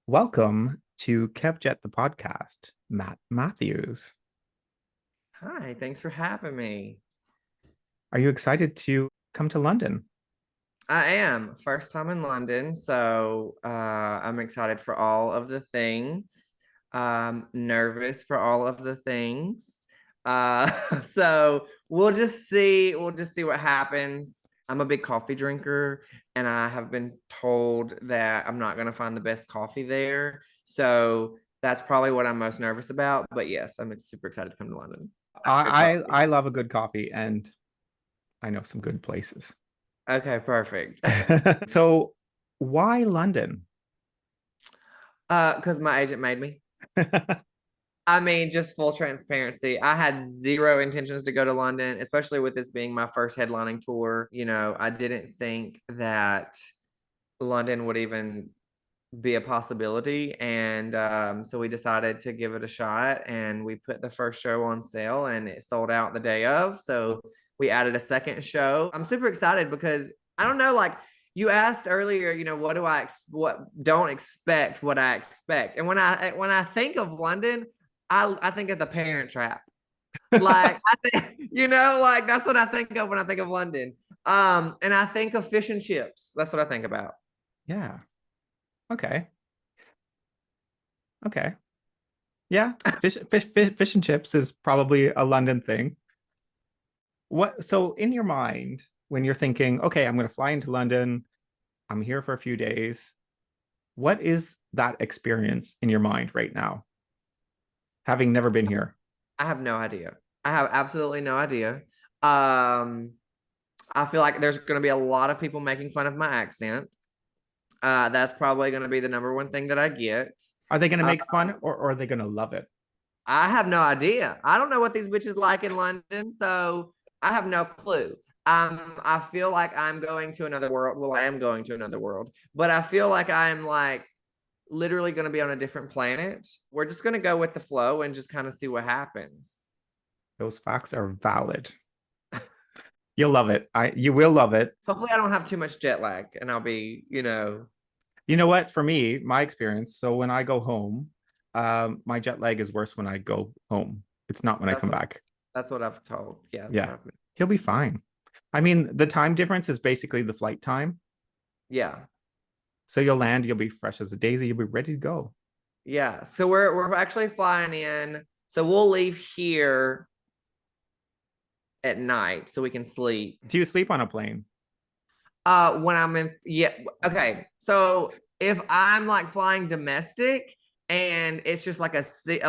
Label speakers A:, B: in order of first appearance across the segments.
A: Welcome to Kevjet the podcast, Matt Mathews.
B: Hi, thanks for having me.
A: Are you excited to come to London?
B: I am first time in London, so I'm excited for all of the things. Nervous for all of the things. So we'll just see what happens. I'm a big coffee drinker, and I have been told that I'm not going to find the best coffee there. So that's probably what I'm most nervous about. But yes, I'm super excited to come to London. Good
A: I
B: coffee.
A: love a good coffee, and I know some good places.
B: Okay, perfect.
A: So, why London?
B: Because my agent made me. I mean, just full transparency. I had zero intentions to go to London, especially with this being my first headlining tour. I didn't think that London would even be a possibility. And so we decided to give it a shot and we put the first show on sale and it sold out the day of. So we added a second show. I'm super excited because I don't know, like you asked earlier, what do what don't expect what I expect. And when I think of London, I think of the Parent Trap. Like I think, like that's what I think of when I think of London. And I think of fish and chips. That's what I think about.
A: Yeah. Okay. Okay. Yeah. Fish and chips is probably a London thing. So in your mind, when you're thinking, okay, I'm going to fly into London, I'm here for a few days, what is that experience in your mind right now, having never been here?
B: I have no idea. I have absolutely no idea. Um, I feel like there's going to be a lot of people making fun of my accent. That's probably going to be the number one thing that I get.
A: Are they going to
B: Uh,
A: make fun or are they going to love it?
B: I have no idea. I don't know what these bitches like in London, so I have no clue. I feel like I'm going to another world. Well, I am going to another world, but I feel like I'm like literally going to be on a different planet. We're just going to go with the flow and just kind of see what happens.
A: Those facts are valid. You'll love it. You will love it.
B: So hopefully I don't have too much jet lag and I'll be,
A: You know what? For me, my experience. So when I go home, my jet lag is worse when I go home. It's not when I
B: that's
A: come
B: what
A: back.
B: that's what I've told. Yeah,
A: Yeah, he'll be fine. I mean, the time difference is basically the flight time.
B: yeah.
A: So you'll land, you'll be fresh as a daisy, you'll be ready to go.
B: Yeah. So we're actually flying in. So we'll leave here at night so we can sleep.
A: Do you sleep on a plane?
B: When I'm in, yeah. Okay. So if I'm like flying domestic and it's just like a seat,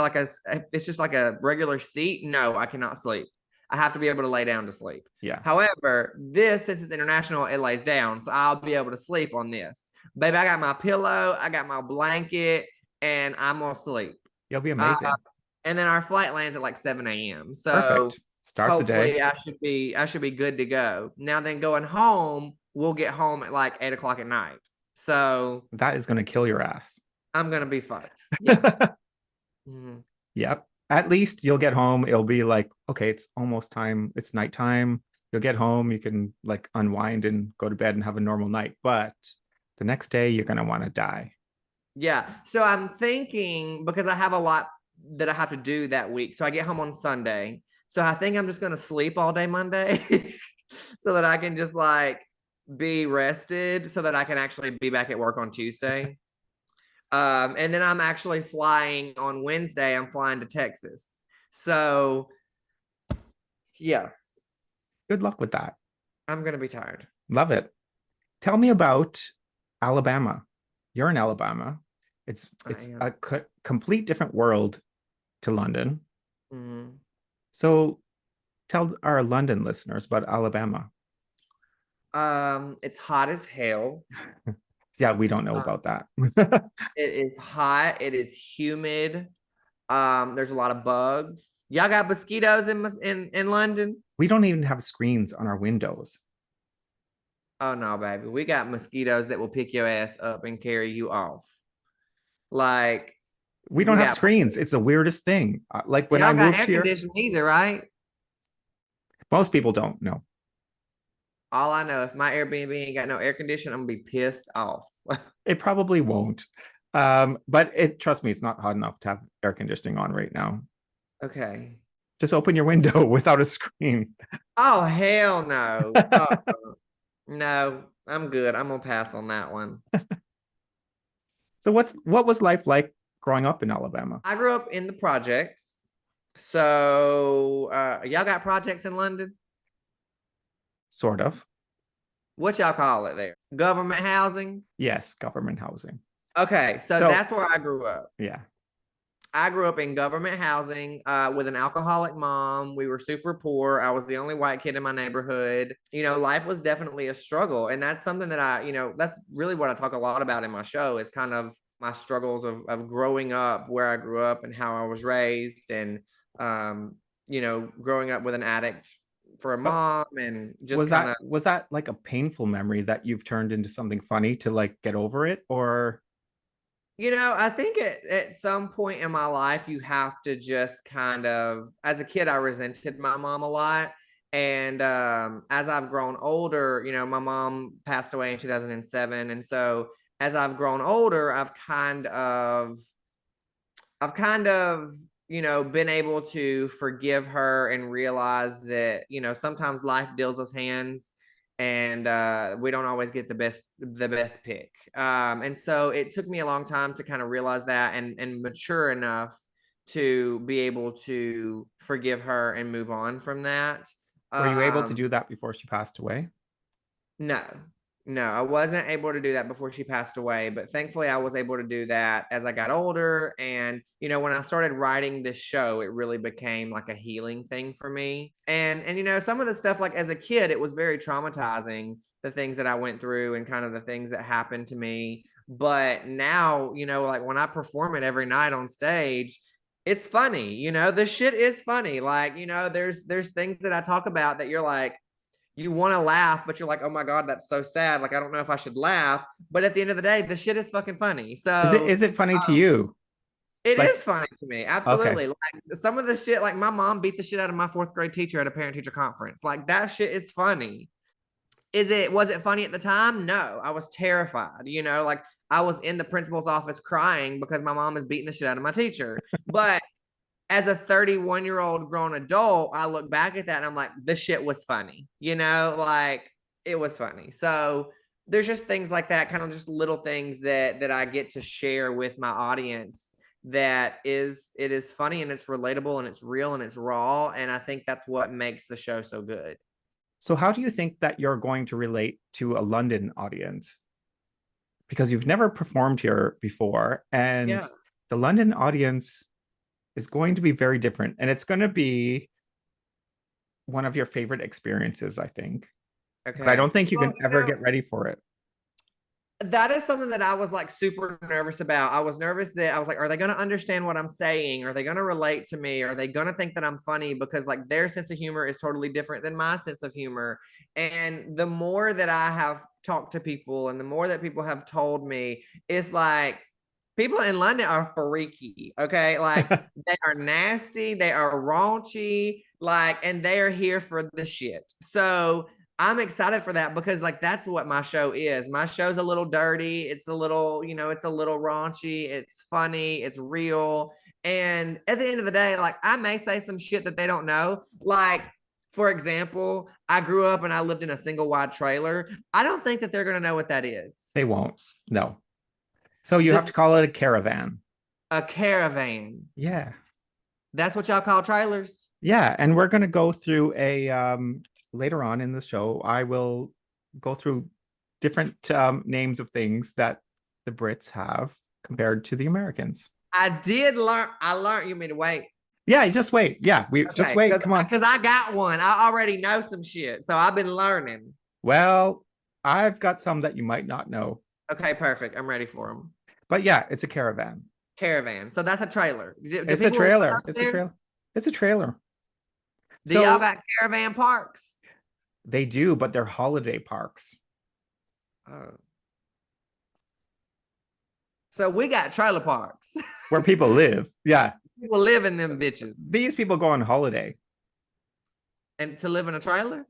B: it's just like a regular seat, no, I cannot sleep. I have to be able to lay down to sleep.
A: Yeah.
B: However, this, since it's international, it lays down. So I'll be able to sleep on this. Baby, I got my pillow, I got my blanket, and I'm gonna sleep.
A: You'll be
B: Uh,
A: amazing.
B: and then our flight lands at like 7 a.m. So
A: Perfect. Start the day.
B: hopefully I should be good to go. Now then going home, we'll get home at like 8 o'clock at night. So
A: That is going to kill your ass.
B: I'm gonna be fucked. Yeah. Mhm.
A: Yep. At least you'll get home. It'll be like, okay, it's almost time. It's nighttime. You'll get home. You can like unwind and go to bed and have a normal night. But the next day, you're going to want to die.
B: Yeah. So I'm thinking because I have a lot that I have to do that week. So I get home on Sunday. So I think I'm just gonna sleep all day Monday so that I can just like be rested so that I can actually be back at work on Tuesday. And then I'm actually flying on Wednesday. I'm flying to Texas. So yeah,
A: Good luck with that.
B: I'm gonna be tired.
A: Love it. Tell me about Alabama. You're in Alabama. It's
B: I
A: it's
B: am.
A: a complete different world to London.
B: Mhm.
A: So tell our London listeners about Alabama.
B: It's hot as hell.
A: Yeah, we don't know
B: Uh,
A: about that.
B: it is hot. It is humid. There's a lot of bugs. Y'all got mosquitoes in London?
A: We don't even have screens on our windows.
B: Oh no, baby. We got mosquitoes that will pick your ass up and carry you off. Like
A: We don't
B: we
A: have
B: got
A: screens. It's the weirdest thing. Like when I
B: y'all got
A: moved
B: air
A: here,
B: conditioning either, right?
A: most people don't know.
B: All I know, if my Airbnb ain't got no air conditioning, I'm gonna be pissed off.
A: It probably won't. But trust me, it's not hot enough to have air conditioning on right now.
B: Okay.
A: Just open your window without a screen.
B: Oh, hell no. No, I'm good. I'm gonna pass on that one.
A: So what was life like growing up in Alabama?
B: I grew up in the projects. So, y'all got projects in London?
A: Sort of.
B: What y'all call it there? Government housing?
A: Yes, government housing.
B: Okay, so
A: So
B: that's where I grew up.
A: yeah.
B: I grew up in government housing with an alcoholic mom. We were super poor. I was the only white kid in my neighborhood. Life was definitely a struggle. And that's something that that's really what I talk a lot about in my show is kind of my struggles of growing up, where I grew up and how I was raised. And, growing up with an addict for a
A: But
B: mom and just kind of,
A: was that like a painful memory that you've turned into something funny to like get over it? Or
B: I think at some point in my life, you have to just kind of, as a kid, I resented my mom a lot. And as I've grown older, my mom passed away in 2007. And so as I've grown older, I've kind of, been able to forgive her and realize that, sometimes life deals us hands and we don't always get the best pick. And so it took me a long time to kind of realize that and mature enough to be able to forgive her and move on from that.
A: were you able to
B: Um,
A: do that before she passed away?
B: no, no, I wasn't able to do that before she passed away, but thankfully I was able to do that as I got older. And, when I started writing this show, it really became like a healing thing for me. And, some of the stuff, like as a kid, it was very traumatizing, the things that I went through and kind of the things that happened to me. But now, like when I perform it every night on stage, it's funny, the shit is funny. Like, there's things that I talk about that you're like, you want to laugh, but you're like, oh my God, that's so sad. Like, I don't know if I should laugh. But at the end of the day, the shit is fucking funny. So
A: Is it funny to you?
B: it
A: Like,
B: is funny to me.
A: okay.
B: Absolutely. Like some of the shit, like my mom beat the shit out of my fourth grade teacher at a parent teacher conference. Like that shit is funny. Was it funny at the time? No, I was terrified. Like I was in the principal's office crying because my mom is beating the shit out of my teacher. But as a 31-year-old grown adult, I look back at that and I'm like, this shit was funny, like it was funny. So there's just things like that, kind of just little things that I get to share with my audience it is funny and it's relatable and it's real and it's raw. And I think that's what makes the show so good.
A: So how do you think that you're going to relate to a London audience? Because you've never performed here before, and
B: Yeah.
A: the London audience is going to be very different, and it's going to be one of your favorite experiences, I think. But I
B: Okay.
A: don't think you
B: Well,
A: can ever get ready for it.
B: that is something that I was like super nervous about. I was nervous that I was like, are they going to understand what I'm saying? Are they going to relate to me? Are they going to think that I'm funny? Because like their sense of humor is totally different than my sense of humor. And the more that I have talked to people and the more that people have told me, it's like people in London are freaky. Okay. Like they are nasty, they are raunchy, like, and they are here for the shit. So I'm excited for that because like that's what my show is. My show's a little dirty. It's a little, it's a little raunchy. It's funny. It's real. And at the end of the day, like I may say some shit that they don't know. Like, for example, I grew up and I lived in a single wide trailer. I don't think that they're gonna know what that is.
A: They won't. No. So you have to call it a caravan.
B: A caravan.
A: Yeah.
B: That's what y'all call trailers.
A: Yeah. And we're going to go through a later on in the show, I will go through different names of things that the Brits have compared to the Americans.
B: I did learn. I learned. You mean to wait?
A: Yeah, you just wait. Yeah, we just
B: Okay,
A: wait. Come on.
B: because I got one. I already know some shit, so I've been learning.
A: Well, I've got some that you might not know.
B: Okay, perfect. I'm ready for them.
A: But yeah, it's a caravan.
B: Caravan. So that's a trailer. Do
A: It's a
B: people live
A: trailer.
B: out
A: It's a
B: there?
A: trailer. It's a trailer.
B: Do y'all
A: So
B: got caravan parks?
A: they do, but they're holiday parks
B: Oh. So we got trailer parks.
A: where people live. Yeah.
B: People live in them bitches.
A: These people go on holiday
B: And to live in a trailer?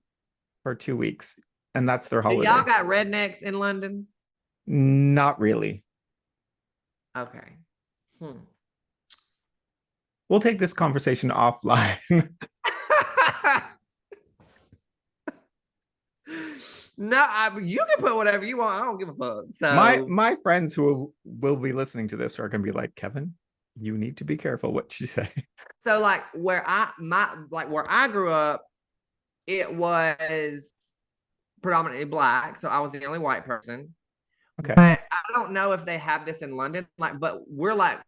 A: for 2 weeks, and that's their
B: Do y'all
A: holiday.
B: got rednecks in London?
A: Not really.
B: Okay. Hmm.
A: We'll take this conversation offline.
B: No, you can put whatever you want. I don't give a fuck.
A: my
B: So,
A: my friends who will be listening to this are going to be like, Kevin, you need to be careful what you say.
B: so like where I grew up, it was predominantly black. So I was the only white person.
A: Okay.
B: But I don't know if they have this in London. But we're like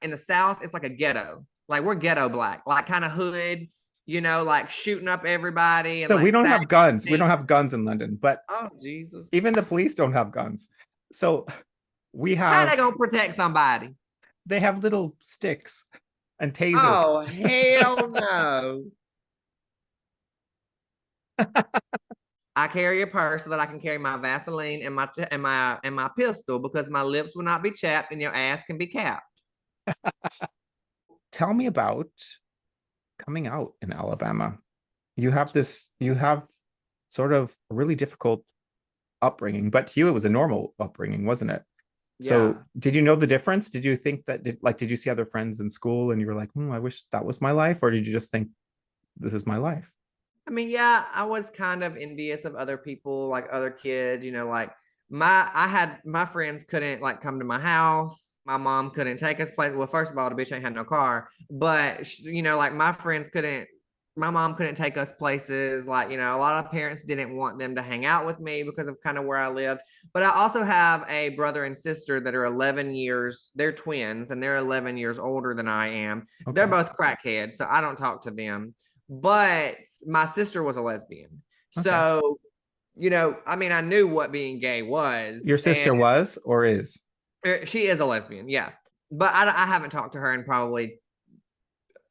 B: in the South, it's like a ghetto. Like we're ghetto black, like kind of hood, like shooting up everybody and
A: So we
B: like
A: don't
B: sad.
A: have guns. We don't have guns in London, but
B: Oh Jesus.
A: even the police don't have guns. So we
B: How
A: have
B: they gonna protect somebody?
A: they have little sticks and tasers.
B: Oh hell no. I carry a purse so that I can carry my Vaseline and my pistol because my lips will not be chapped and your ass can be capped.
A: Tell me about coming out in Alabama. You have sort of a really difficult upbringing, but to you it was a normal upbringing, wasn't it? So
B: Yeah.
A: did you know the difference? Did you think that did you see other friends in school and you were like, I wish that was my life, or did you just think this is my life?
B: I mean, yeah, I was kind of envious of other people, like other kids, like my friends couldn't like come to my house. My mom couldn't take us places. Well, first of all, the bitch ain't had no car, but like my mom couldn't take us places. Like, a lot of parents didn't want them to hang out with me because of kind of where I lived. But I also have a brother and sister that are 11 years, they're twins and they're 11 years older than I am. They're
A: Okay.
B: both crackheads, so I don't talk to them, but my sister was a lesbian.
A: Okay.
B: So, I mean, I knew what being gay was,
A: Your
B: and
A: sister was or is?
B: she is a lesbian, yeah. But I haven't talked to her in probably,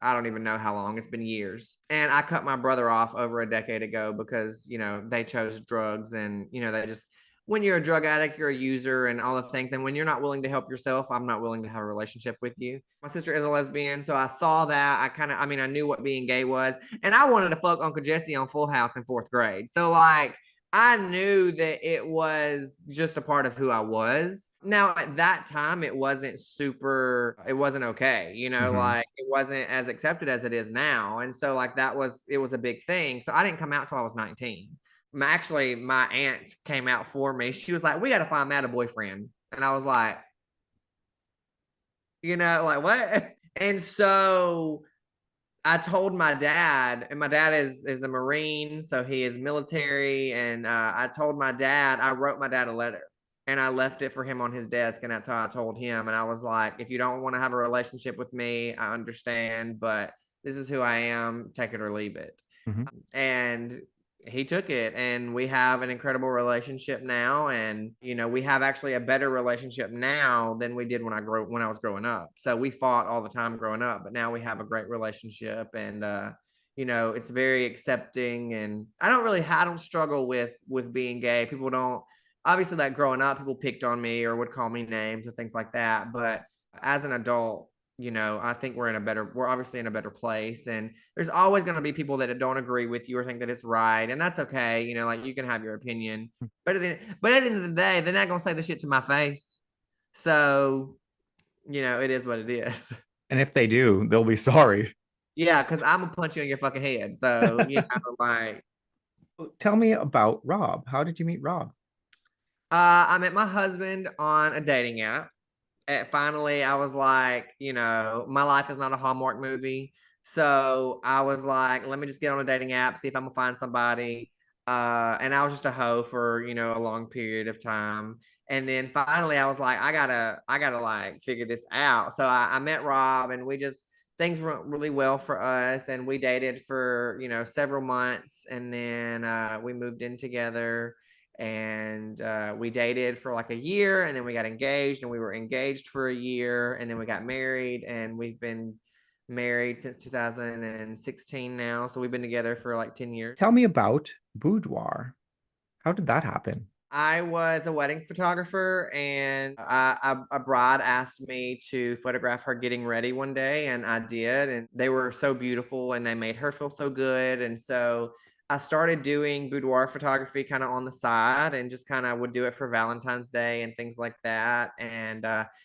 B: I don't even know how long. It's been years. And I cut my brother off over a decade ago because, they chose drugs and, they just, when you're a drug addict, you're a user and all the things. And when you're not willing to help yourself, I'm not willing to have a relationship with you. My sister is a lesbian. So I saw that. I knew what being gay was. And I wanted to fuck Uncle Jesse on Full House in fourth grade. So, like, I knew that it was just a part of who I was. Now, at that time, it wasn't okay,
A: Mm-hmm.
B: like it wasn't as accepted as it is now. And so, like, it was a big thing. So I didn't come out till I was 19. Actually, my aunt came out for me. She was like, "We got to find Matt a boyfriend." And I was like, like what? And so I told my dad, and my dad is a Marine, so he is military. And I told my dad, I wrote my dad a letter and I left it for him on his desk. And that's how I told him. And I was like, if you don't want to have a relationship with me, I understand, but this is who I am, take it or leave it.
A: Mm-hmm.
B: And he took it, and we have an incredible relationship now. And we have actually a better relationship now than we did when I was growing up. So we fought all the time growing up, but now we have a great relationship. And it's very accepting. And I don't struggle with being gay. People don't, obviously, like growing up, people picked on me or would call me names and things like that, but as an adult, I think we're obviously in a better place. And there's always going to be people that don't agree with you or think that it's right. And that's okay. Like, you can have your opinion, but at the end of the day, they're not going to say the shit to my face. So, it is what it is.
A: And if they do, they'll be sorry.
B: Yeah. Cause I'm going to punch you in your fucking head. So, like,
A: Tell me about Rob. How did you meet Rob?
B: I met my husband on a dating app. And finally, I was like, my life is not a Hallmark movie. So I was like, let me just get on a dating app, see if I'm gonna find somebody. And I was just a hoe for, a long period of time. And then finally I was like, I gotta like figure this out. So I met Rob, and things went really well for us. And we dated for, several months. And then we moved in together, and we dated for like a year, and then we got engaged, and we were engaged for a year, and then we got married, and we've been married since 2016 now, so we've been together for like 10 years.
A: Tell me about boudoir. How did that happen?
B: I was a wedding photographer, and a bride asked me to photograph her getting ready one day, and I did. And they were so beautiful, and they made her feel so good. And so I started doing boudoir photography kind of on the side and just kind of would do it for Valentine's Day and things like that. And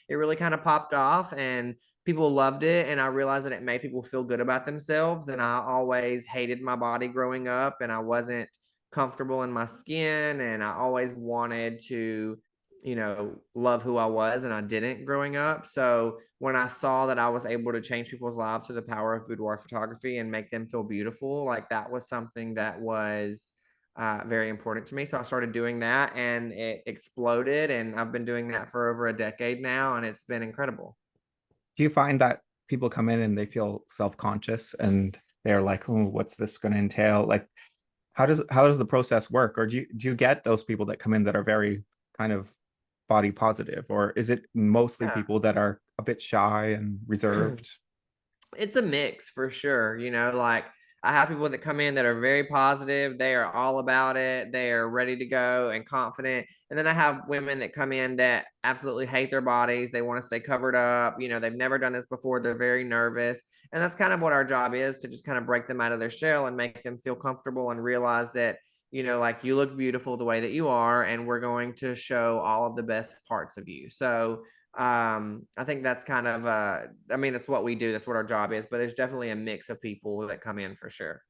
B: it really kind of popped off and people loved it. And I realized that it made people feel good about themselves. And I always hated my body growing up and I wasn't comfortable in my skin. And I always wanted to, love who I was and I didn't growing up. So when I saw that I was able to change people's lives through the power of boudoir photography and make them feel beautiful, like that was something that was very important to me. So I started doing that and it exploded. And I've been doing that for over a decade now. And it's been incredible.
A: Do you find that people come in and they feel self-conscious and they're like, oh, what's this going to entail? Like, how does the process work? Or do you get those people that come in that are very kind of body positive, or is it mostly
B: Yeah.
A: people that are a bit shy and reserved?
B: It's a mix for sure. Like I have people that come in that are very positive. They are all about it. They are ready to go and confident. And then I have women that come in that absolutely hate their bodies. They want to stay covered up. They've never done this before. They're very nervous. And that's kind of what our job is, to just kind of break them out of their shell and make them feel comfortable and realize that, like you look beautiful the way that you are, and we're going to show all of the best parts of you. So I think that's kind of I mean, that's what we do, that's what our job is, but there's definitely a mix of people that come in for sure.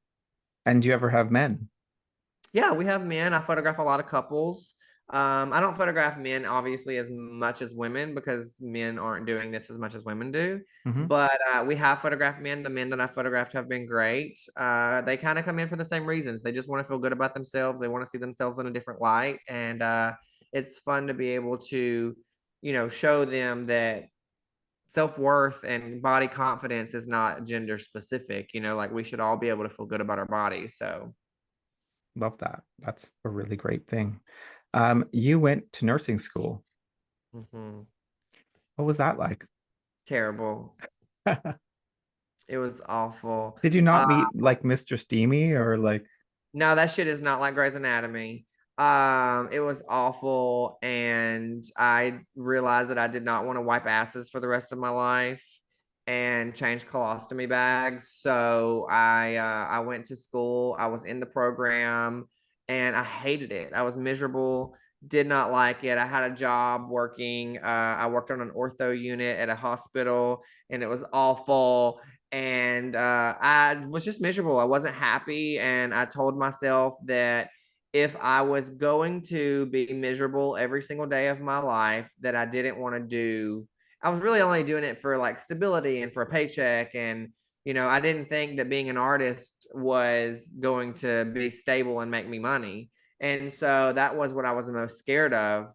A: And do you ever have men?
B: Yeah, we have men. I photograph a lot of couples. I don't photograph men obviously as much as women because men aren't doing this as much as women do.
A: Hmm.
B: But we have photographed men. The men that I photographed have been great. They kind of come in for the same reasons. They just want to feel good about themselves. They want to see themselves in a different light, and it's fun to be able to, show them that self-worth and body confidence is not gender specific. Like we should all be able to feel good about our bodies. So
A: Love that. That's a really great thing. You went to nursing school.
B: mhm.
A: What was that like?
B: Terrible. It was awful.
A: Did you not meet like Mr. Steamy or like?
B: No, that shit is not like Grey's Anatomy. It was awful, and I realized that I did not want to wipe asses for the rest of my life and change colostomy bags. So I went to school. I was in the program, and I hated it. I was miserable. Did not like it. I had a job working. I worked on an ortho unit at a hospital, and it was awful. And I was just miserable. I wasn't happy, and I told myself that if I was going to be miserable every single day of my life, that I didn't want to do. I was really only doing it for like stability and for a paycheck, and I didn't think that being an artist was going to be stable and make me money. And so that was what I was the most scared of.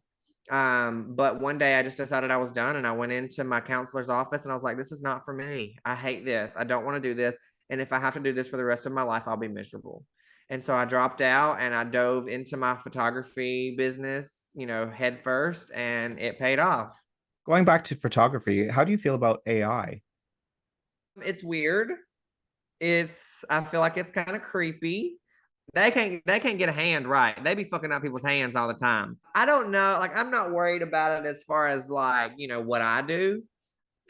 B: But one day I just decided I was done, and I went into my counselor's office and I was like, this is not for me. I hate this. I don't want to do this. And if I have to do this for the rest of my life, I'll be miserable. And so I dropped out and I dove into my photography business, head first, and it paid off.
A: Going back to photography, how do you feel about AI?
B: It's weird. I feel like it's kind of creepy. They can't get a hand right. They be fucking up people's hands all the time. I don't know. Like I'm not worried about it as far as like, what I do,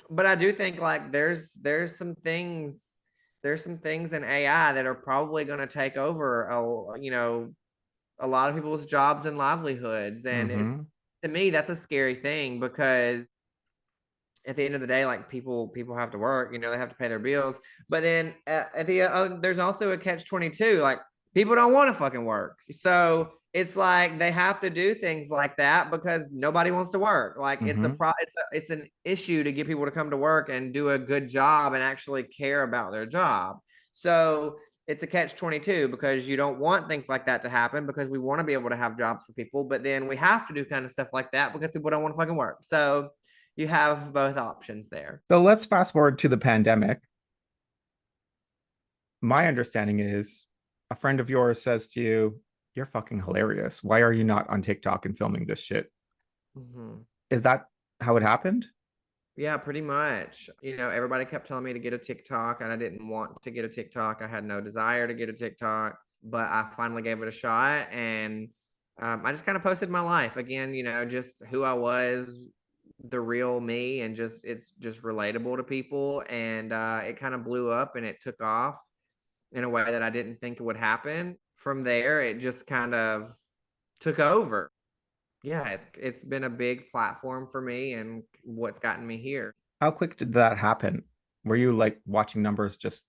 B: but I do think like there's some things in AI that are probably going to take over a lot of people's jobs and livelihoods, and it's,
A: Hmm.
B: to me, that's a scary thing because at the end of the day, like people have to work, they have to pay their bills. But then there's also a catch 22. Like people don't want to fucking work, so it's like they have to do things like that because nobody wants to work. Like
A: Hmm.
B: it's an issue to get people to come to work and do a good job and actually care about their job. So it's a catch 22 because you don't want things like that to happen because we want to be able to have jobs for people, but then we have to do kind of stuff like that because people don't want to fucking work. So you have both options there.
A: So let's fast forward to the pandemic. My understanding is a friend of yours says to you, "You're fucking hilarious. Why are you not on TikTok and filming this shit?"
B: Mm-hmm.
A: Is that how it happened?
B: Yeah, pretty much. Everybody kept telling me to get a TikTok, and I didn't want to get a TikTok. I had no desire to get a TikTok, but I finally gave it a shot, and I just kind of posted my life again. Just who I was, the real me, and it's just relatable to people, and it kind of blew up and it took off in a way that I didn't think it would happen. from there, it just kind of took over. Yeah, it's been a big platform for me and what's gotten me here.
A: How quick did that happen? Were you like watching numbers just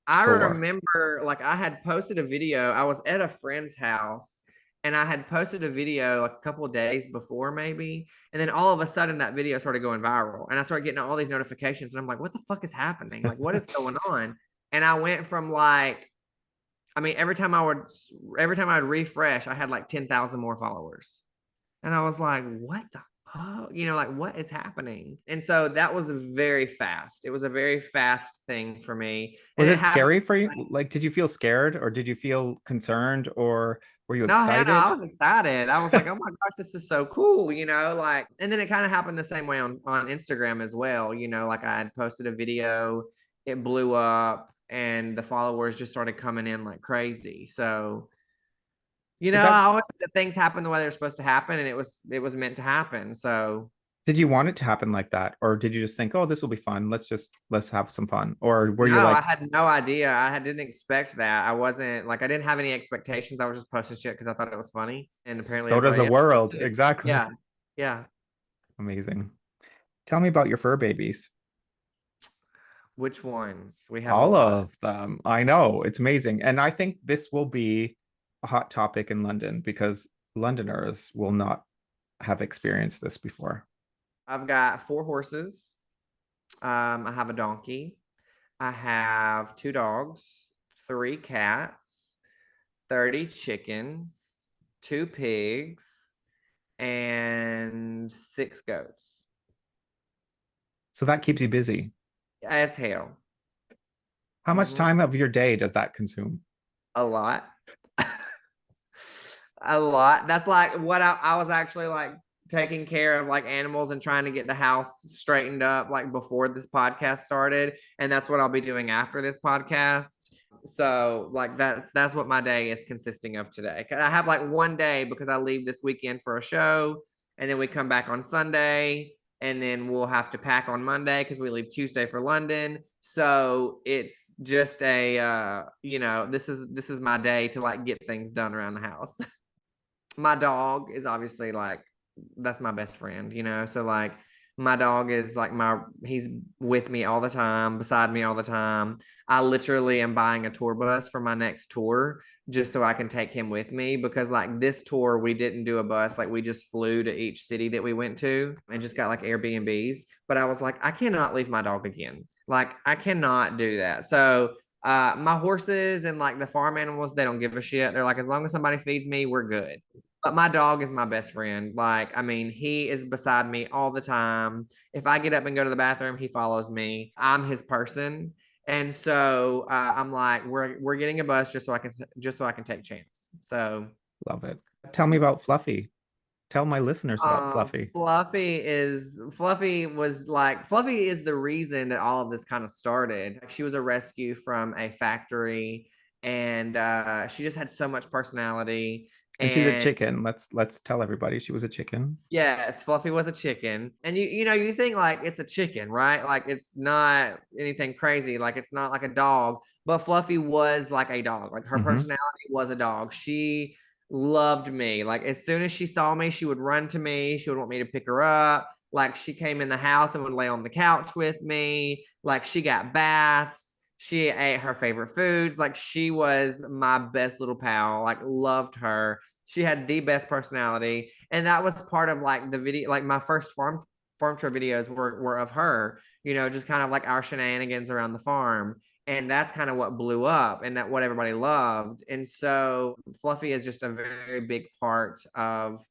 B: I
A: soar?
B: remember like I had posted a video. I was at a friend's house and I had posted a video like a couple of days before maybe. And then all of a sudden that video started going viral and I started getting all these notifications and I'm like, what the fuck is happening? Like, what is going on? And I went from like, I mean, every time I'd refresh, I had like 10,000 more followers. And I was like, what the fuck? You know, like what is happening? And so that was very fast. It was a very fast thing for me. And
A: Was
B: it
A: it
B: happened.
A: scary for you? Like, did you feel scared or did you feel concerned or were you
B: No, Hannah,
A: excited?
B: I was excited. I was like, oh my gosh, this is so cool, you know, like, and then it kind of happened the same way on Instagram as well. You know, like I had posted a video, it blew up, and the followers just started coming in like crazy. So, you
A: Is
B: know,
A: that
B: I always said things happen the way they're supposed to happen, and it was meant to happen. So
A: Did you want it to happen like that? Or did you just think, oh, this will be fun. Let's have some fun. Or were
B: no,
A: you
B: I
A: like,
B: had no idea. Didn't expect that. I wasn't like I didn't have any expectations. I was just posting shit because I thought it was funny, and apparently
A: so does the
B: everybody else
A: world?
B: did too.
A: Exactly.
B: Yeah, yeah.
A: Amazing. Tell me about your fur babies.
B: Which ones? We have a
A: All
B: lot.
A: of them. I know. It's amazing. And I think this will be a hot topic in London because Londoners will not have experienced this before.
B: I've got 4 horses. I have a donkey. I have 2 dogs, 3 cats, 30 chickens, 2 pigs, and 6 goats.
A: So that keeps you busy.
B: As hell.
A: How much
B: Hmm.
A: time of your day does that consume?
B: A lot. A lot. That's like what I was actually like taking care of like animals and trying to get the house straightened up like before this podcast started. And that's what I'll be doing after this podcast. So like that's what my day is consisting of today. I have like one day because I leave this weekend for a show and then we come back on Sunday and then we'll have to pack on Monday because we leave Tuesday for London. So it's just a you know, this is my day to like get things done around the house. My dog is obviously like that's my best friend, you know. So like my dog is like he's with me all the time, beside me all the time. I literally am buying a tour bus for my next tour just so I can take him with me because like this tour we didn't do a bus, like we just flew to each city that we went to and just got like Airbnbs. But I was like, I cannot leave my dog again. Like I cannot do that. So my horses and like the farm animals, they don't give a shit. They're like, as long as somebody feeds me, we're good. But my dog is my best friend. Like, I mean, he is beside me all the time. If I get up and go to the bathroom, he follows me. I'm his person. And so I'm like, we're getting a bus just so I can take chance. So
A: Love it. Tell me about Fluffy. Tell my listeners about Fluffy.
B: Fluffy is the reason that all of this kind of started. She was a rescue from a factory, and she just had so much personality.
A: And she's a
B: And
A: chicken. Let's tell everybody she was a chicken.
B: yes, Fluffy was a chicken. And you know, you think like it's a chicken, right? Like it's not anything crazy, like it's not like a dog, but Fluffy was like a dog. Like her
A: Hmm.
B: personality was a dog. She loved me. Like as soon as she saw me, she would run to me. She would want me to pick her up. Like she came in the house and would lay on the couch with me. Like she got baths. She ate her favorite foods. Like she was my best little pal. Like loved her. She had the best personality, and that was part of like the video. Like my first farm tour videos were of her. You know, just kind of like our shenanigans around the farm, and that's kind of what blew up, and that what everybody loved. And so Fluffy is just a very big part of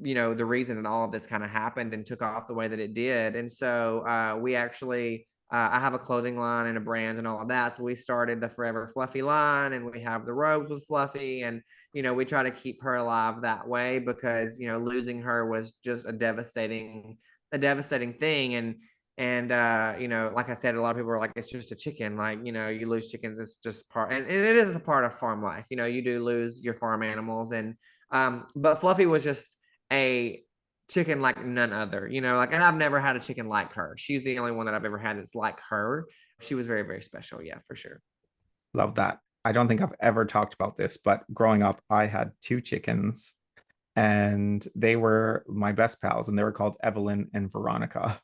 B: the reason that all of this kind of happened and took off the way that it did. And so we actually I have a clothing line and a brand and all of that. So we started the Forever Fluffy line, and we have the robes with Fluffy, and we try to keep her alive that way because losing her was just a devastating thing. And like I said, a lot of people are like, it's just a chicken. Like, you lose chickens, it's just part, and it is a part of farm life. You do lose your farm animals, and but Fluffy was just a chicken like none other, like, and I've never had a chicken like her. She's the only one that I've ever had that's like her. She was very, very special. Yeah, for sure.
A: Love that. I don't think I've ever talked about this, but growing up, I had two chickens and they were my best pals and they were called Evelyn and Veronica.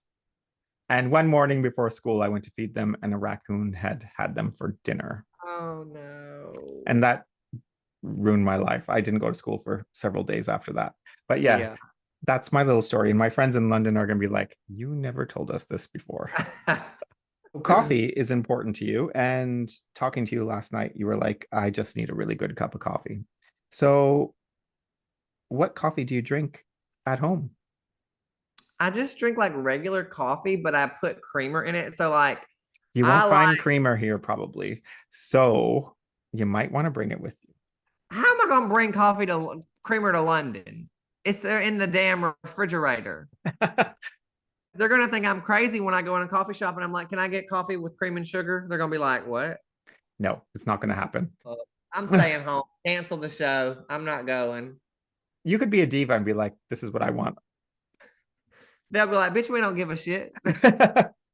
A: And one morning before school, I went to feed them and a raccoon had them for dinner.
B: Oh no.
A: And that ruined my life. I didn't go to school for several days after that. But yeah,
B: Yeah.
A: that's my little story. And my friends in London are going to be like, you never told us this before. Coffee is important to you. And talking to you last night, you were like, I just need a really good cup of coffee. So, what coffee do you drink at home?
B: I just drink like regular coffee, but I put creamer in it. So like
A: You
B: I
A: won't find
B: like
A: creamer here, probably. So, you might want to bring it with
B: how am I gonna bring coffee to creamer to London? It's in the damn refrigerator.
A: you.
B: They're gonna think I'm crazy when I go in a coffee shop and I'm like, "Can I get coffee with cream and sugar?" They're gonna be like, "What?"
A: No, it's not going to happen.
B: I'm staying home. Cancel the show. I'm not going.
A: You could be a diva and be like, this is what I want.
B: They'll be like, "Bitch, we don't give a shit."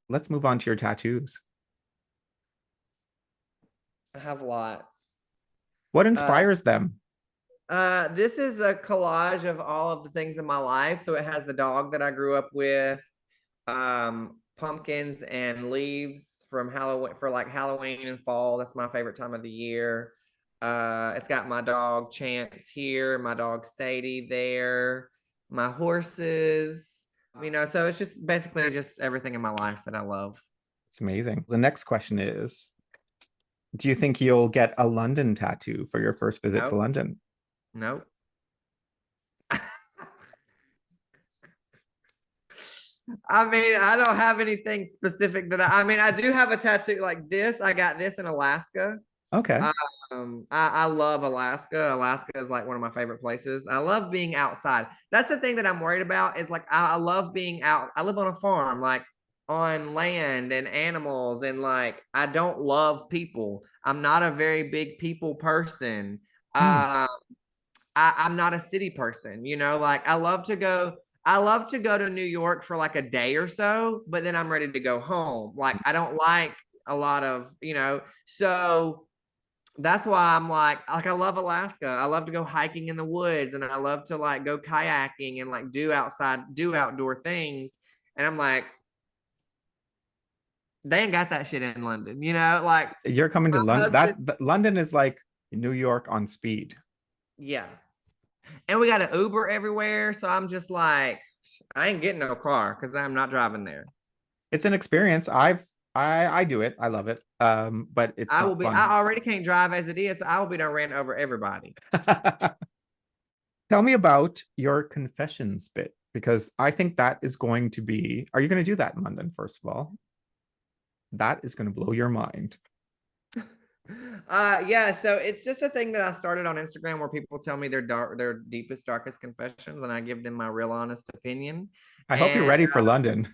A: Let's move on to your tattoos.
B: I have lots.
A: What
B: Uh,
A: inspires them?
B: this is a collage of all of the things in my life. So it has the dog that I grew up with, pumpkins and leaves from Halloween for like Halloween and fall. That's my favorite time of the year. It's got my dog Chance here, my dog Sadie there, my horses, so it's just basically just everything in my life that I love.
A: It's amazing. The next question is, do you think you'll get a London tattoo for your first visit to
B: Nope.
A: London?
B: Nope. I mean, I don't have anything specific I mean, I do have a tattoo like this. I got this in Alaska.
A: Okay.
B: I love Alaska. Alaska is like one of my favorite places. I love being outside. That's the thing that I'm worried about is like I love being out. I live on a farm, like on land and animals, and like I don't love people. I'm not a very big people person.
A: Hmm.
B: I'm not a city person, like I love to go to New York for like a day or so, but then I'm ready to go home. Like I don't like a lot of, so that's why I'm like I love Alaska. I love to go hiking in the woods and I love to like go kayaking and like do outdoor things. And I'm like, they ain't got that shit in London, like
A: You're coming to
B: my
A: London.
B: husband,
A: London is like New York on speed.
B: yeah. And we got an Uber everywhere. So I'm just like, I ain't getting no car because I'm not driving there.
A: It's an experience. I do it. I love it. But it's not fun.
B: I already can't drive as it is. So I will be done ran over everybody.
A: Tell me about your confessions bit because I think that is going to be. Are you going to do that in London, first of all? That is going to blow your mind.
B: Yeah, so it's just a thing that I started on Instagram where people tell me their deepest, darkest confessions, and I give them my real honest opinion.
A: I hope you're
B: And
A: ready for London.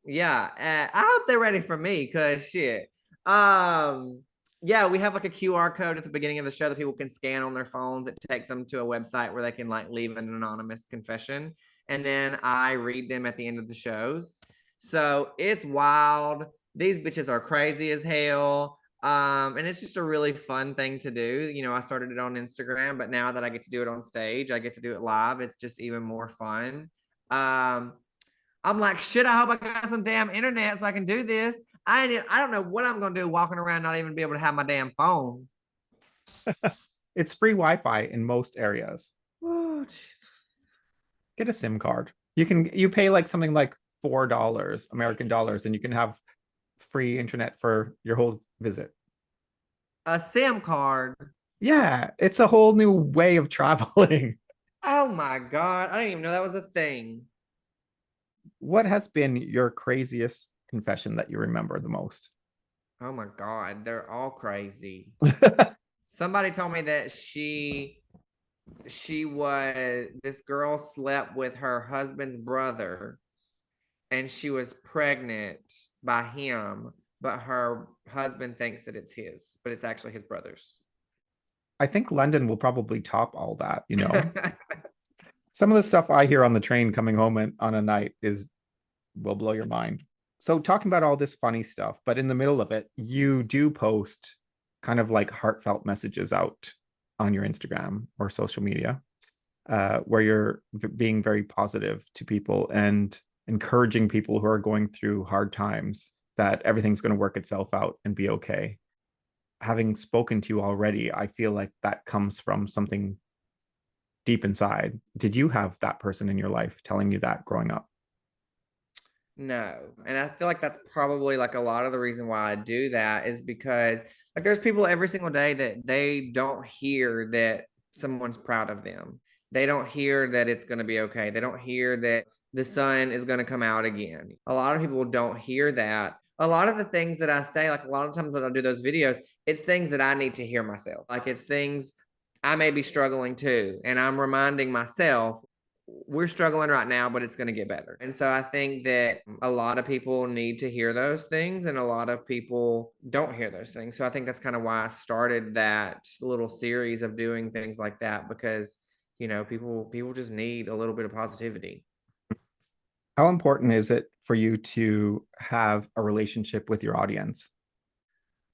B: yeah, I hope they're ready for me because shit. Um, yeah, we have like a QR code at the beginning of the show that people can scan on their phones. It takes them to a website where they can like leave an anonymous confession, and then I read them at the end of the shows. So it's wild. These bitches are crazy as hell. And it's just a really fun thing to do. I started it on Instagram, but now that I get to do it on stage, I get to do it live. It's just even more fun. Um, I'm like, shit, I hope I got some damn internet so I can do this. I don't know what I'm gonna do walking around, not even be able to have my damn phone.
A: It's free Wi-Fi in most areas.
B: Oh, Jesus.
A: Get a SIM card. You pay like something like $4 American dollars and you can have free internet for your whole visit.
B: A SIM card.
A: Yeah, it's a whole new way of traveling.
B: Oh my God. I didn't even know that was a thing.
A: What has been your craziest confession that you remember the most?
B: Oh my God. They're all crazy. Somebody told me that this girl slept with her husband's brother and she was pregnant by him, but her husband thinks that it's his, but it's actually his brother's.
A: I think London will probably top all that. Some of the stuff I hear on the train coming home on a night will blow your mind. So talking about all this funny stuff, but in the middle of it, you do post kind of like heartfelt messages out on your Instagram or social media, where you're being very positive to people and encouraging people who are going through hard times that everything's going to work itself out and be okay. Having spoken to you already, I feel like that comes from something deep inside. Did you have that person in your life telling you that growing up?
B: No. And I feel like that's probably like a lot of the reason why I do that is because like there's people every single day that they don't hear that someone's proud of them. They don't hear that it's going to be okay. They don't hear that the sun is going to come out again. A lot of people don't hear that. A lot of the things that I say, like a lot of times when I do those videos, it's things that I need to hear myself. Like it's things I may be struggling too. And I'm reminding myself we're struggling right now, but it's going to get better. And so I think that a lot of people need to hear those things and a lot of people don't hear those things. So I think that's kind of why I started that little series of doing things like that because people just need a little bit of positivity.
A: How important is it for you to have a relationship with your audience?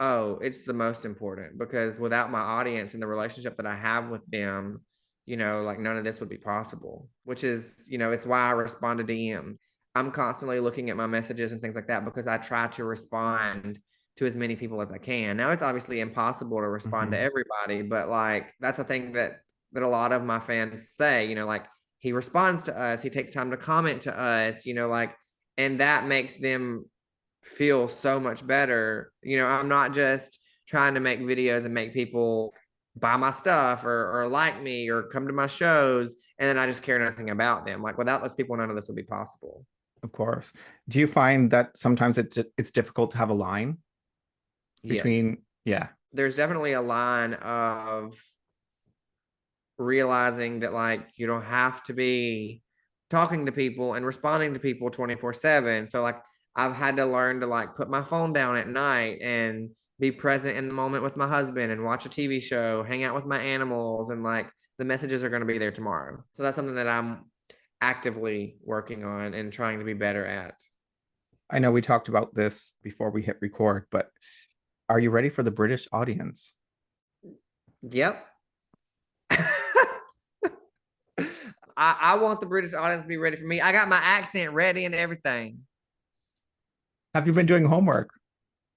B: Oh, it's the most important because without my audience and the relationship that I have with them, like none of this would be possible, which is, it's why I respond to DM. I'm constantly looking at my messages and things like that because I try to respond to as many people as I can. Now it's obviously impossible to respond to
A: Mhm.
B: everybody, but like that's a thing that a lot of my fans say, like he responds to us, he takes time to comment to us, like and that makes them feel so much better. I'm not just trying to make videos and make people buy my stuff or like me or come to my shows and then I just care nothing about them. Like without those people, none of this would be possible.
A: Of course. Do you find that sometimes it's difficult to have a line
B: Yes.
A: between, yeah,
B: There's definitely a line of realizing that like you don't have to be talking to people and responding to people 24/7. So like I've had to learn to like put my phone down at night and be present in the moment with my husband and watch a TV show, hang out with my animals and like the messages are going to be there tomorrow. So that's something that I'm actively working on and trying to be better at.
A: I know we talked about this before we hit record, but are you ready for the British audience?
B: Yep. I want the British audience to be ready for me. I got my accent ready and everything.
A: Have you been doing homework?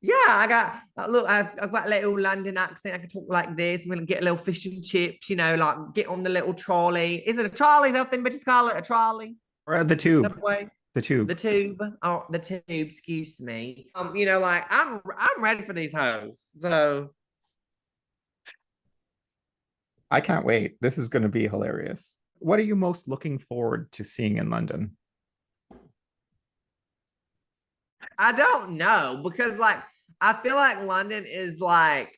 B: Yeah, I got look. I've got a little London accent. I can talk like this. I'm gonna get a little fish and chips. Like get on the little trolley. Is it a trolley? Something, but just call it a trolley.
A: Or the
B: The
A: tube?
B: subway,
A: The
B: the
A: tube.
B: tube. Oh, the tube. Excuse me. Like I'm ready for these hoes. So
A: I can't wait. This is going to be hilarious. What are you most looking forward to seeing in London?
B: I don't know because like I feel like London is like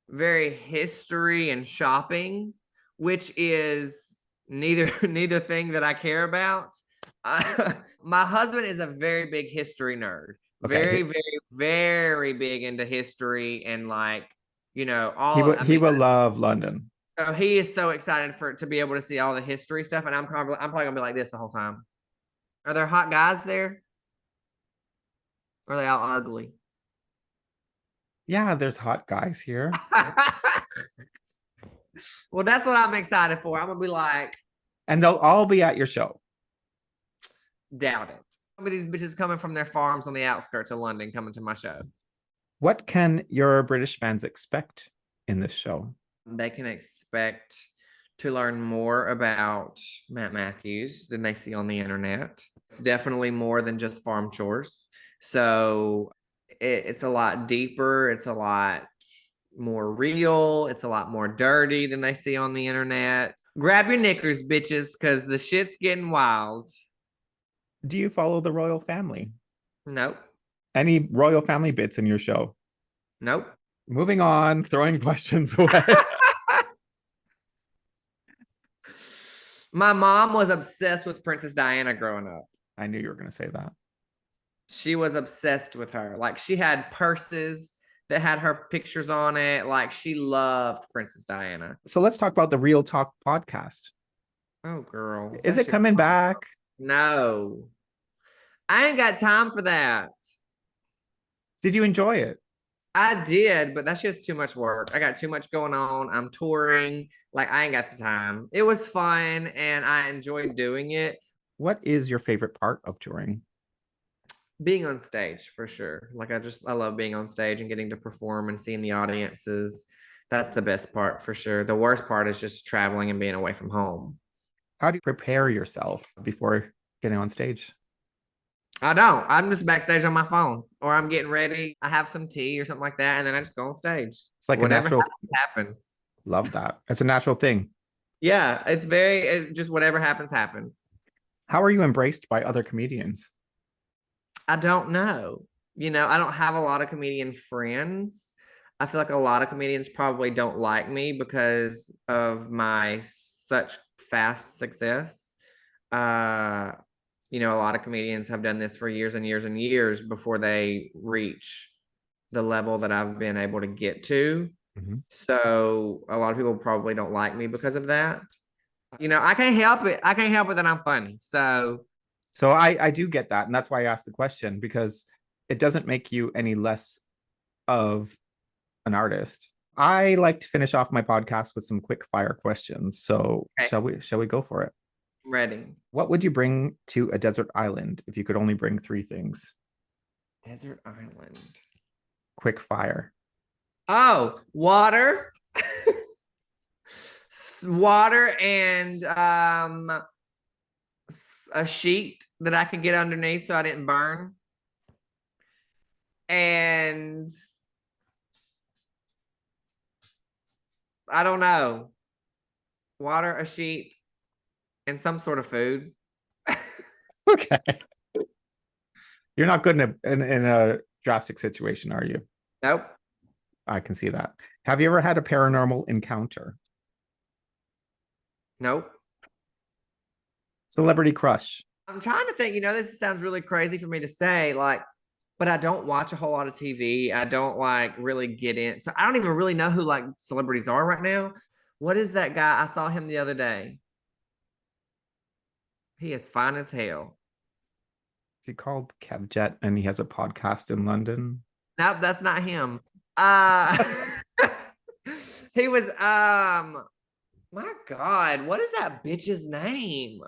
B: very history and shopping, which is neither thing that I care about. My husband is a very big history nerd, very,
A: Okay,
B: very, very big into history and like
A: he
B: all of.
A: will
B: I
A: he
B: mean,
A: will love London.
B: so he is so excited for to be able to see all the history stuff, and I'm probably gonna be like this the whole time. Are there hot guys there? Or are they all ugly?
A: Yeah, there's hot guys here.
B: Well, that's what I'm excited for. I'm gonna be like,
A: And they'll all be at your show.
B: doubt it. Some of these bitches coming from their farms on the outskirts of London coming to my show.
A: What can your British fans expect in this show?
B: They can expect to learn more about Matt Mathews than they see on the internet. It's definitely more than just farm chores. So it's a lot deeper. It's a lot more real. It's a lot more dirty than they see on the internet. Grab your knickers, bitches, because the shit's getting wild.
A: Do you follow the royal family?
B: Nope.
A: Any royal family bits in your show?
B: Nope.
A: Moving on, throwing questions away.
B: My mom was obsessed with Princess Diana growing up.
A: I knew you were going to say that.
B: She was obsessed with her. Like she had purses that had her pictures on it. Like she loved Princess Diana.
A: So let's talk about the Real Talk podcast.
B: Oh, girl,
A: Is
B: that
A: it
B: shit's
A: coming
B: fun.
A: back?
B: No, I ain't got time for that.
A: Did you enjoy it?
B: I did, but that's just too much work. I got too much going on. I'm touring. Like, I ain't got the time. It was fun and I enjoyed doing it.
A: What is your favorite part of touring?
B: Being on stage for sure. Like, I love being on stage and getting to perform and seeing the audiences. That's the best part for sure. The worst part is just traveling and being away from home.
A: How do you prepare yourself before getting on stage?
B: I don't. I'm just backstage on my phone or I'm getting ready. I have some tea or something like that. And then I just go on stage.
A: It's like a
B: Whatever
A: natural,
B: happens, happens.
A: love that. It's a natural thing.
B: Yeah. It's just whatever happens, happens.
A: How are you embraced by other comedians?
B: I don't know. I don't have a lot of comedian friends. I feel like a lot of comedians probably don't like me because of my such fast success. Uh, a lot of comedians have done this for years and years and years before they reach the level that I've been able to get to.
A: Mhm.
B: So a lot of people probably don't like me because of that. I can't help it. I can't help it that I'm funny. So
A: So I do get that, and that's why I asked the question because it doesn't make you any less of an artist. I like to finish off my podcast with some quick fire questions. So
B: okay,
A: shall we go for it?
B: ready.
A: What would you bring to a desert island if you could only bring three things?
B: Desert Island.
A: Quick fire.
B: Oh, water, water, and a sheet that I could get underneath so I didn't burn, and I don't know, water, a sheet, and some sort of food.
A: Okay. You're not good in a drastic situation, are you?
B: Nope,
A: I can see that. Have you ever had a paranormal encounter?
B: nope.
A: Celebrity crush?
B: I'm trying to think. This sounds really crazy for me to say, like, but I don't watch a whole lot of TV. I don't like really get in. So I don't even really know who like celebrities are right now. What is that guy? I saw him the other day. He is fine as hell.
A: Is he called Kevjet and he has a podcast in London?
B: Nope, that's not him. Uh he was my God, what is that bitch's name?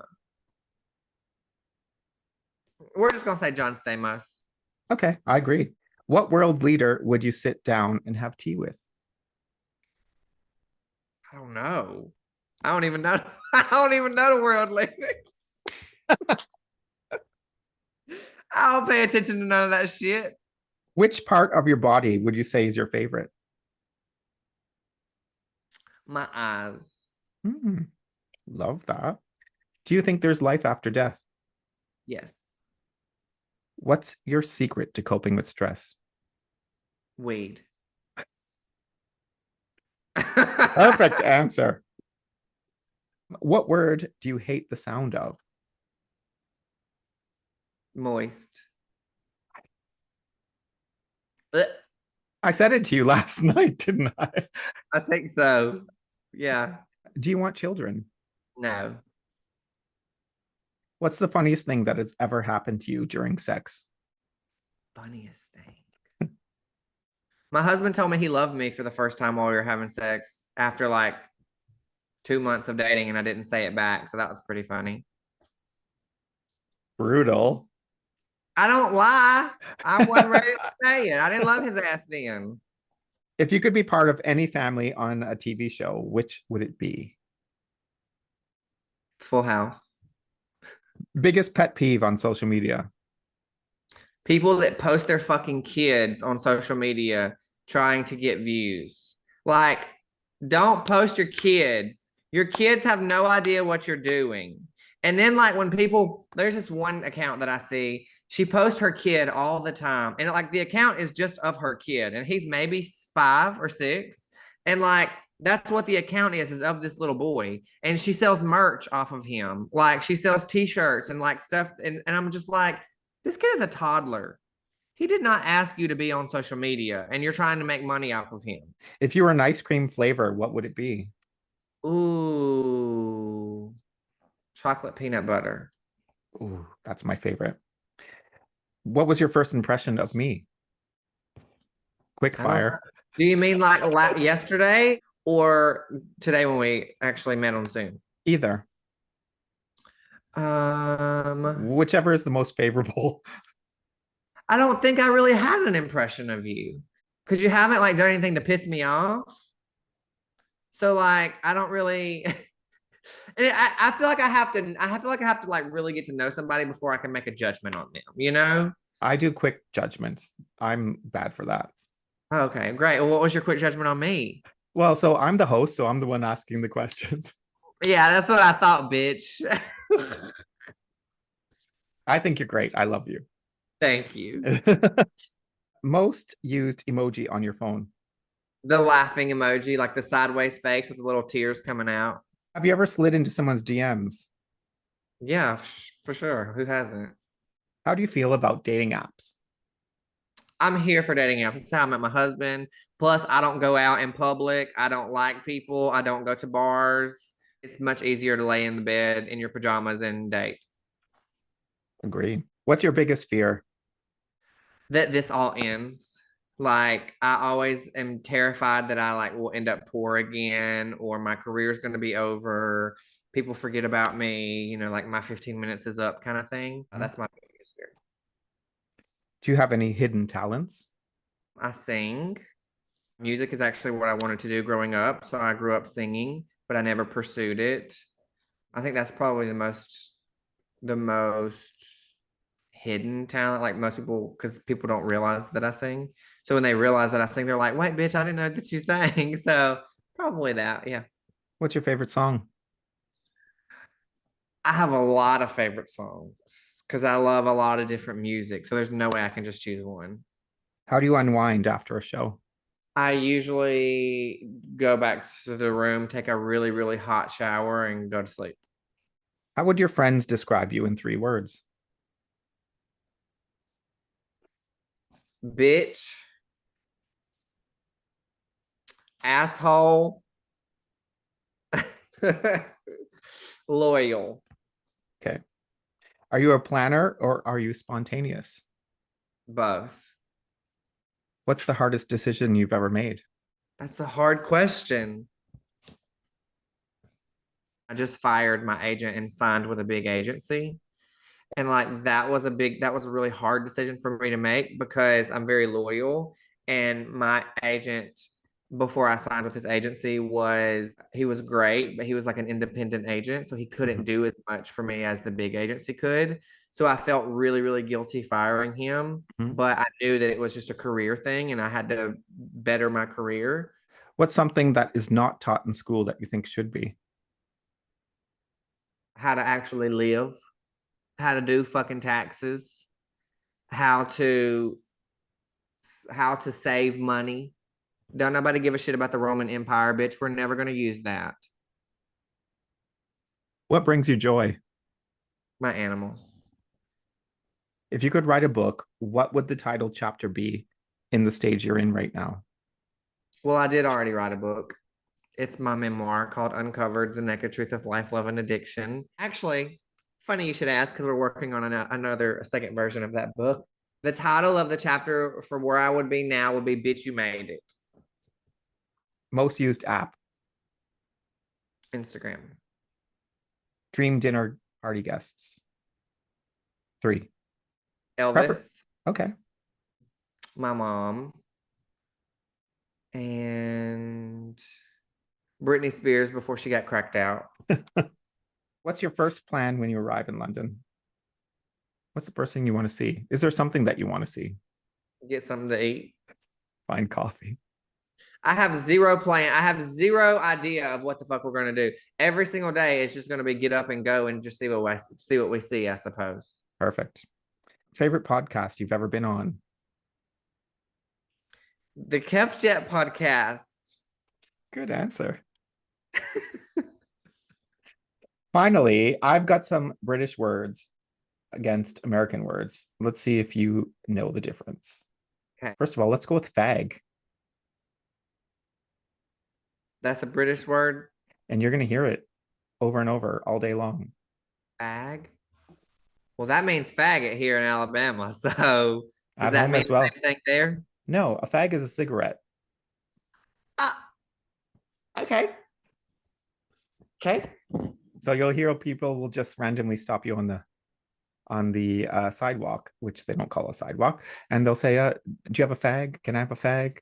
B: We're just gonna say John Stamos.
A: Okay, I agree. What world leader would you sit down and have tea with?
B: I don't know. I don't even know. I don't even know the world leaders. I don't pay attention to none of that shit.
A: Which part of your body would you say is your favorite?
B: My eyes.
A: Hmm, love that. Do you think there's life after death?
B: Yes.
A: What's your secret to coping with stress?
B: Weed.
A: Perfect answer. What word do you hate the sound of?
B: Moist. Ugh,
A: I said it to you last night, didn't I?
B: I think so. Yeah.
A: Do you want children?
B: No.
A: What's the funniest thing that has ever happened to you during sex?
B: Funniest thing. My husband told me he loved me for the first time while we were having sex after like 2 months of dating, and I didn't say it back. So that was pretty funny.
A: Brutal.
B: I don't lie. I wasn't ready to say it. I didn't love his ass then.
A: If you could be part of any family on a TV show, which would it be?
B: Full House.
A: Biggest pet peeve on social media?
B: People that post their fucking kids on social media trying to get views. Like, don't post your kids. Your kids have no idea what you're doing. And then, like, when people, there's this one account that I see, she posts her kid all the time. And like, the account is just of her kid, and he's maybe 5 or 6. And like, that's what the account is of this little boy. And she sells merch off of him. Like, she sells t shirts and like stuff. And I'm just like, this kid is a toddler. He did not ask you to be on social media, and you're trying to make money off of him.
A: If you were an ice cream flavor, what would it be?
B: Ooh, chocolate peanut butter.
A: Ooh, that's my favorite. What was your first impression of me? Quick
B: I don't know.
A: fire.
B: Do you mean like yesterday or today when we actually met on Zoom?
A: Either.
B: Um,
A: Whichever is the most favorable.
B: I don't think I really had an impression of you because you haven't like done anything to piss me off. So like I don't really and I feel like I feel like I have to like really get to know somebody before I can make a judgment on them, you know?
A: I do quick judgments. I'm bad for that.
B: Okay, great. Well, what was your quick judgment on me?
A: Well, so I'm the host, so I'm the one asking the questions.
B: Yeah, that's what I thought, bitch.
A: I think you're great. I love you.
B: Thank you.
A: Most used emoji on your phone.
B: The laughing emoji, like the sideways face with the little tears coming out.
A: Have you ever slid into someone's DMs?
B: Yeah, for sure. Who hasn't?
A: How do you feel about dating apps?
B: I'm here for dating apps. This is how I met my husband. Plus, I don't go out in public. I don't like people. I don't go to bars. It's much easier to lay in the bed in your pajamas and date.
A: Agree. What's your biggest fear?
B: That this all ends. Like I always am terrified that I like will end up poor again or my career is going to be over. People forget about me, you know, like my 15 minutes is up kind of thing. That's my biggest fear.
A: Do you have any hidden talents?
B: I sing. Music is actually what I wanted to do growing up. So I grew up singing, but I never pursued it. I think that's probably the most hidden talent. Like most people, because people don't realize that I sing. So when they realize that I sing, they're like, wait, bitch, I didn't know that you sang. So probably that. Yeah.
A: What's your favorite song?
B: I have a lot of favorite songs because I love a lot of different music. So there's no way I can just choose one.
A: How do you unwind after a show?
B: I usually go back to the room, take a really, really hot shower, and go to sleep.
A: How would your friends describe you in 3 words?
B: Bitch, asshole, loyal.
A: Okay. Are you a planner or are you spontaneous?
B: Both.
A: What's the hardest decision you've ever made?
B: That's a hard question. I just fired my agent and signed with a big agency. And like that was a really hard decision for me to make because I'm very loyal. And my agent, before I signed with this agency, he was great, but he was like an independent agent. So he couldn't do as much for me as the big agency could. So I felt really, really guilty firing him.
A: Mhm.
B: But I knew that it was just a career thing and I had to better my career.
A: What's something that is not taught in school that you think should be?
B: How to actually live, how to do fucking taxes, how to save money. Don't nobody give a shit about the Roman Empire, bitch. We're never going to use that.
A: What brings you joy?
B: My animals.
A: If you could write a book, what would the title chapter be in the stage you're in right now?
B: Well, I did already write a book. It's my memoir called Uncovered: The Naked Truth of Life, Love, and Addiction. Actually, funny you should ask because we're working on another second version of that book. The title of the chapter for where I would be now would be Bitch, You Made It.
A: Most used app,
B: Instagram.
A: dream dinner party guests. 3.
B: Elvis,
A: Prefer. Okay.
B: my mom, and Britney Spears before she got cracked out.
A: What's your first plan when you arrive in London? What's the first thing you want to see? Is there something that you want to see?
B: Get something to eat.
A: Find coffee.
B: I have zero plan. I have zero idea of what the fuck we're going to do. Every single day is just going to be get up and go and just see what we see, I suppose.
A: Perfect. Favorite podcast you've ever been on?
B: The Kevjet podcast.
A: Good answer. Finally, I've got some British words against American words. Let's see if you know the difference.
B: Okay.
A: First of all, let's go with fag.
B: That's a British word.
A: And you're going to hear it over and over all day long.
B: Fag. Well, that means faggot here in Alabama. So does
A: At
B: that
A: home
B: mean
A: as
B: the
A: well.
B: same thing there?
A: No, a fag is a cigarette.
B: Ah, okay. Okay.
A: So you'll hear people will just randomly stop you on the sidewalk, which they don't call a sidewalk, and they'll say, "Do you have a fag? Can I have a fag?"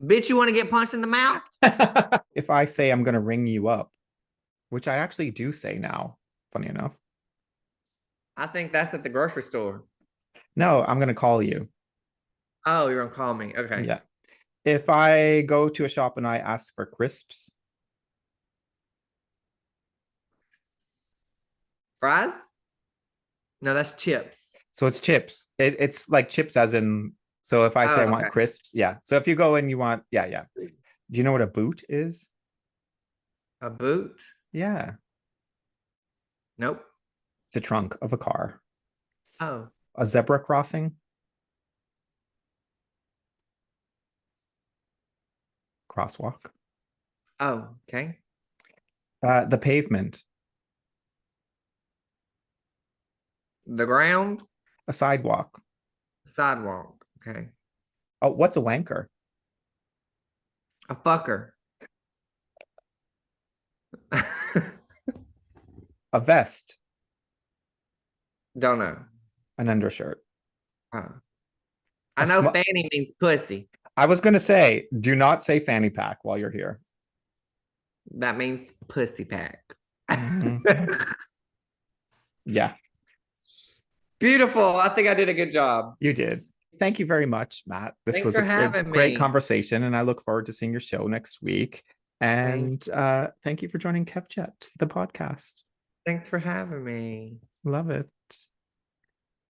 B: Bitch, you want to get punched in the mouth?
A: If I say I'm going to ring you up, which I actually do say now, funny enough.
B: I think that's at the grocery store.
A: No, I'm going to call you.
B: Oh, you're gonna call me. Okay.
A: Yeah. If I go to a shop and I ask for crisps,
B: Fries? No, that's chips.
A: so it's chips. It's like chips as in, so if I say
B: Oh,
A: I want
B: okay.
A: crisps, yeah. So if you go and you want, yeah, yeah. Do you know what a boot is?
B: A boot?
A: Yeah.
B: Nope.
A: It's a trunk of a car.
B: Oh.
A: A zebra crossing, crosswalk.
B: Oh, okay.
A: The pavement,
B: The ground?
A: a sidewalk.
B: Sidewalk. Okay.
A: Oh, what's a wanker?
B: A fucker.
A: A vest,
B: Don't know.
A: an undershirt.
B: Oh. I
A: A
B: know
A: sm-
B: fanny means pussy.
A: I was going to say, do not say fanny pack while you're here.
B: That means pussy pack.
A: Mhm. Yeah,
B: Beautiful. I think I did a good job.
A: you did. Thank you very much, Matt. This
B: Thanks
A: was
B: for
A: a great,
B: having
A: great
B: me.
A: conversation, and I look forward to seeing your show next week. And thank you for joining Kevjet, the podcast.
B: Thanks for having me.
A: Love it.